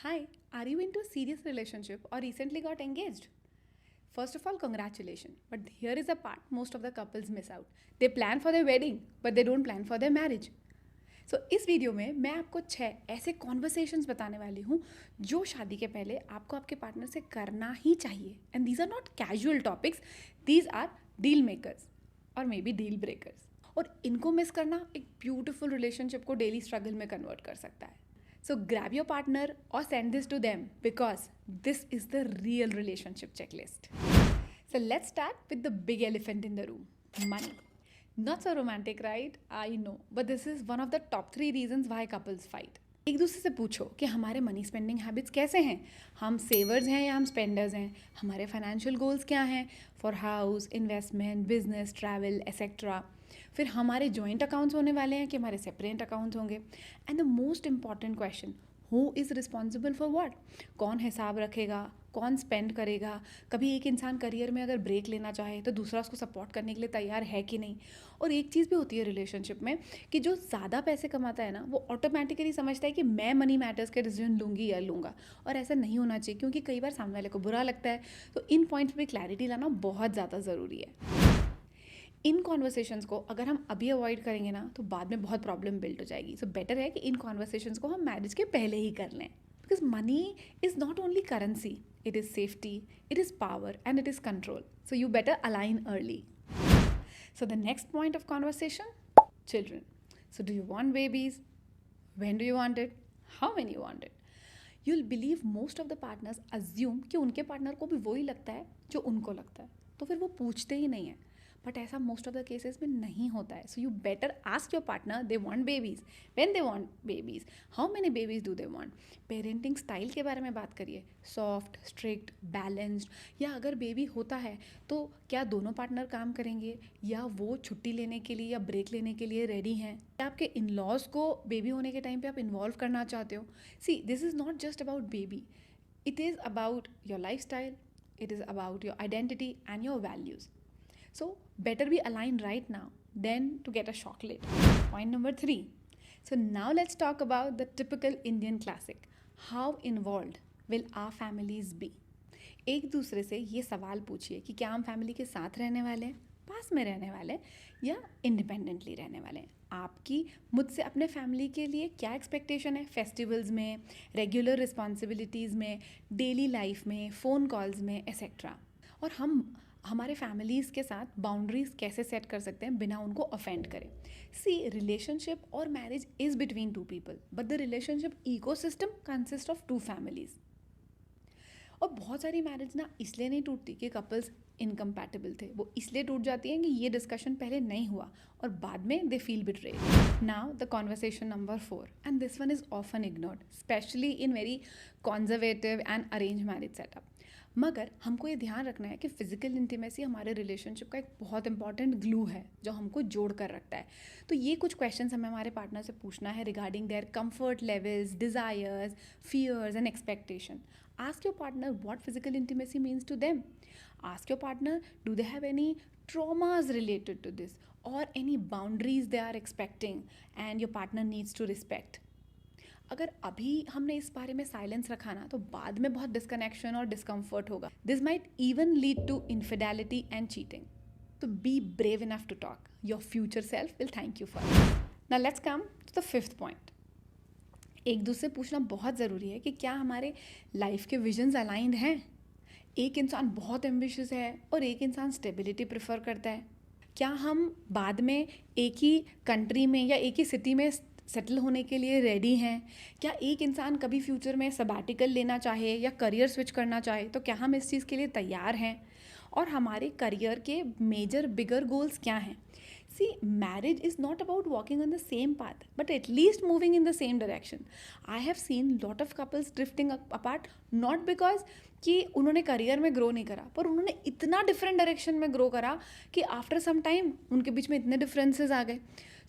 Hi, are you into a serious relationship or recently got engaged? First of all, congratulations. But here is a part most of the couples miss out. They plan for their wedding, but they don't plan for their marriage. सो इस video में मैं आपको 6 ऐसे conversations बताने वाली हूँ जो शादी के पहले आपको आपके पार्टनर से करना ही चाहिए. And these are not casual topics, these are deal makers और मे बी डील ब्रेकर्स. और इनको मिस करना एक ब्यूटिफुल रिलेशनशिप को डेली स्ट्रगल में कन्वर्ट कर सकता है. So grab your partner or send this to them because this is the real relationship checklist. So let's start with the big elephant in the room, money. Not so romantic, right? I know, but this is one of the top 3 reasons why couples fight. एक दूसरे से पूछो कि हमारे money spending habits कैसे हैं. हम सेवर्स हैं या हम स्पेंडर्स हैं. हमारे फाइनेंशियल गोल्स क्या हैं for house, investment, business, travel etcetera. फिर हमारे जॉइंट अकाउंट्स होने वाले हैं कि हमारे सेपरेट अकाउंट्स होंगे. And the most important question, who is responsible for what. कौन हिसाब रखेगा, कौन स्पेंड करेगा. कभी एक इंसान करियर में अगर ब्रेक लेना चाहे तो दूसरा उसको सपोर्ट करने के लिए तैयार है कि नहीं. और एक चीज़ भी होती है रिलेशनशिप में कि जो ज़्यादा पैसे कमाता है ना, वो ऑटोमेटिकली समझता है कि मैं मनी मैटर्स के डिसीजन लूँगी या लूँगा. और ऐसा नहीं होना चाहिए क्योंकि कई बार सामने वाले को बुरा लगता है. तो इन पॉइंट्स पे क्लैरिटी लाना बहुत ज़्यादा ज़रूरी है. इन कॉन्वर्सेशंस को अगर हम अभी अवॉइड करेंगे ना तो बाद में बहुत प्रॉब्लम बिल्ड हो जाएगी. सो बेटर है कि इन कॉन्वर्सेशंस को हम मैरिज के पहले ही कर लें. Because money is not only currency, it is safety, it is power and it is control. So you better align early. So the next point of conversation, children. So do you want babies? When do you want it? How many you want it? You'll believe most of the partners assume कि उनके partner को भी वही लगता है जो उनको लगता है, तो फिर वो पूछते ही नहीं है. बट ऐसा मोस्ट ऑफ द केसेस में नहीं होता है. So you better ask your partner they want babies, when they want babies, how many babies do they want. Parenting style के बारे में बात करिए, सॉफ्ट, स्ट्रिक्ट, बैलेंस्ड. या अगर बेबी होता है तो क्या दोनों पार्टनर काम करेंगे या वो छुट्टी लेने के लिए या ब्रेक लेने के लिए रेडी हैं. क्या आपके इन लॉज को बेबी होने के टाइम पे आप इन्वॉल्व करना चाहते हो. See, this is not just about baby, it is about your lifestyle, it is about your identity and your values. So better be aligned right now than to get a shock later. Point number 3. So now let's talk about the typical Indian classic. How involved will our families be? एक दूसरे से ये सवाल पूछिए कि क्या हम family के साथ रहने वाले हैं, पास में रहने वाले हैं या इंडिपेंडेंटली रहने वाले हैं. आपकी मुझसे अपने फैमिली के लिए क्या एक्सपेक्टेशन है फेस्टिवल्स में, रेगुलर रिस्पॉन्सिबिलिटीज़ में, डेली लाइफ में, फ़ोन कॉल्स में एसेट्रा. और हम हमारे फैमिलीज़ के साथ बाउंड्रीज कैसे सेट कर सकते हैं बिना उनको ऑफेंड करें. सी, रिलेशनशिप और marriage is between 2 people, but the relationship ecosystem consist of 2 families. और बहुत सारी मैरिज ना इसलिए नहीं टूटती कि कपल्स इनकम्पैटिबल थे, वो इसलिए टूट जाती हैं कि ये डिस्कशन पहले नहीं हुआ और बाद में they feel betrayed. Now the conversation number 4, and this one is often ignored specially in very conservative and arrange marriage setup. मगर हमको ये ध्यान रखना है कि फिजिकल इंटीमेसी हमारे रिलेशनशिप का एक बहुत इंपॉर्टेंट ग्लू है जो हमको जोड़ कर रखता है. तो ये कुछ क्वेश्चंस हमें हमारे पार्टनर से पूछना है regarding their comfort levels, desires, fears and expectation. Ask your partner what physical intimacy means to them. Ask your partner, do they have any traumas related to this or any boundaries they are expecting and your partner needs to respect. अगर अभी हमने इस बारे में silence रखा ना तो बाद में बहुत डिस्कनेक्शन और डिस्कम्फर्ट होगा. This might even lead to infidelity and cheating. तो be brave enough to talk. Your future self will thank you for this. Now let's come to the 5th point. एक दूसरे से पूछना बहुत ज़रूरी है कि क्या हमारे लाइफ के विजन्स अलाइंड हैं. एक इंसान बहुत एम्बिशियस है और एक इंसान स्टेबिलिटी प्रेफर करता है. क्या हम बाद में एक ही कंट्री में या एक ही सिटी में सेटल होने के लिए रेडी हैं. क्या एक इंसान कभी फ्यूचर में सबैटिकल लेना चाहे या करियर स्विच करना चाहे तो क्या हम इस चीज़ के लिए तैयार हैं. और हमारे करियर के मेजर बिगर गोल्स क्या हैं. See, marriage is not about walking on the same path, but at least moving in the same direction. I have seen lot of couples drifting apart not because कि उन्होंने career में grow नहीं करा, पर उन्होंने इतना डिफरेंट डायरेक्शन में grow करा कि आफ्टर सम टाइम उनके बीच में इतने डिफरेंसेस आ गए.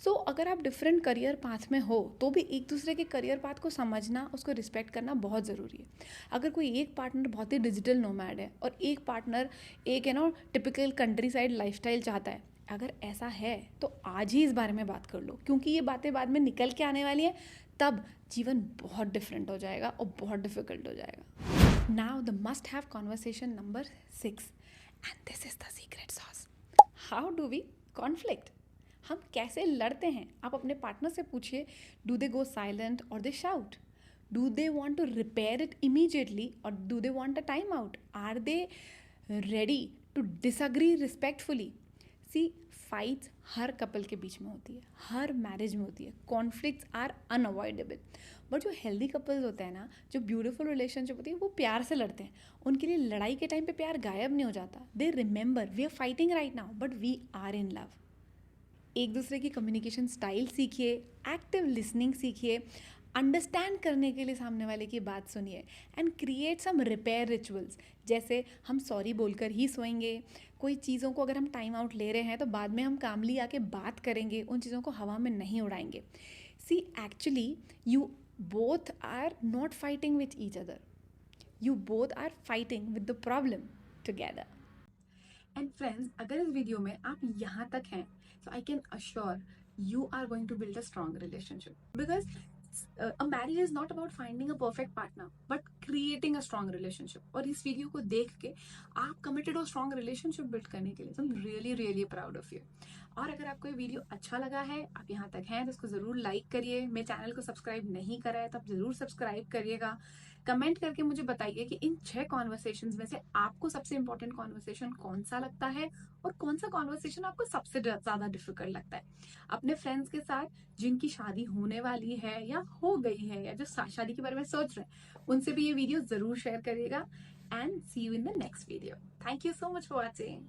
सो अगर आप डिफरेंट करियर पाथ में हो तो भी एक दूसरे के करियर पाथ को समझना, उसको रिस्पेक्ट करना बहुत ज़रूरी है. अगर कोई एक पार्टनर बहुत ही डिजिटल नोमैड है और एक पार्टनर एक टिपिकल कंट्री साइड लाइफस्टाइल चाहता है, अगर ऐसा है तो आज ही इस बारे में बात कर लो क्योंकि ये बातें बाद में निकल के आने वाली हैं तब जीवन बहुत डिफरेंट हो जाएगा और बहुत डिफिकल्ट हो जाएगा. Now the must have conversation number 6, and this is the secret sauce. How do we conflict? हम कैसे लड़ते हैं? आप अपने पार्टनर से पूछिए, डू दे गो साइलेंट और they shout? Do they want to repair it immediately और do they want a time out? Are they ready to disagree respectfully? See, fights हर कपल के बीच में होती है, हर मैरिज में होती है. Conflicts are unavoidable. बट जो हेल्दी कपल्स होते हैं ना, जो ब्यूटीफुल रिलेशनशिप होती है, वो प्यार से लड़ते हैं. उनके लिए लड़ाई के टाइम पे प्यार गायब नहीं हो जाता. They remember we are fighting right now but we are in love. एक दूसरे की कम्युनिकेशन स्टाइल सीखिए, एक्टिव लिसनिंग सीखिए, अंडरस्टैंड करने के लिए सामने वाले की बात सुनिए, and create some repair rituals. जैसे हम सॉरी बोलकर ही सोएंगे, कोई चीज़ों को अगर हम टाइम आउट ले रहे हैं तो बाद में हम कामली आके बात करेंगे, उन चीज़ों को हवा में नहीं उड़ाएंगे. See, actually you both are not fighting with each other, you both are fighting with the problem together. And friends, अगर इस वीडियो में आप यहाँ तक हैं, so I can assure you are going to build a strong relationship, because a marriage is not about finding a perfect partner but creating a strong relationship. और इस video को देख के आप कमिटेड हो स्ट्रॉन्ग रिलेशनशिप बिल्ड करने के लिए. so I'm really really proud of you. और अगर आपको ये वीडियो अच्छा लगा है, आप यहाँ तक हैं, तो इसको ज़रूर लाइक करिए. मेरे चैनल को सब्सक्राइब नहीं करा है तो आप ज़रूर सब्सक्राइब करिएगा. कमेंट करके मुझे बताइए कि इन 6 कॉन्वर्सेशंस में से आपको सबसे इंपॉर्टेंट कॉन्वर्सेशन कौन सा लगता है और कौन सा कॉन्वर्सेशन आपको सबसे ज़्यादा डिफिकल्ट लगता है. अपने फ्रेंड्स के साथ जिनकी शादी होने वाली है या हो गई है या जो शादी के बारे में सोच रहे हैं, उनसे भी ये वीडियो ज़रूर शेयर करिएगा. And see you in the next video. Thank you so much for watching.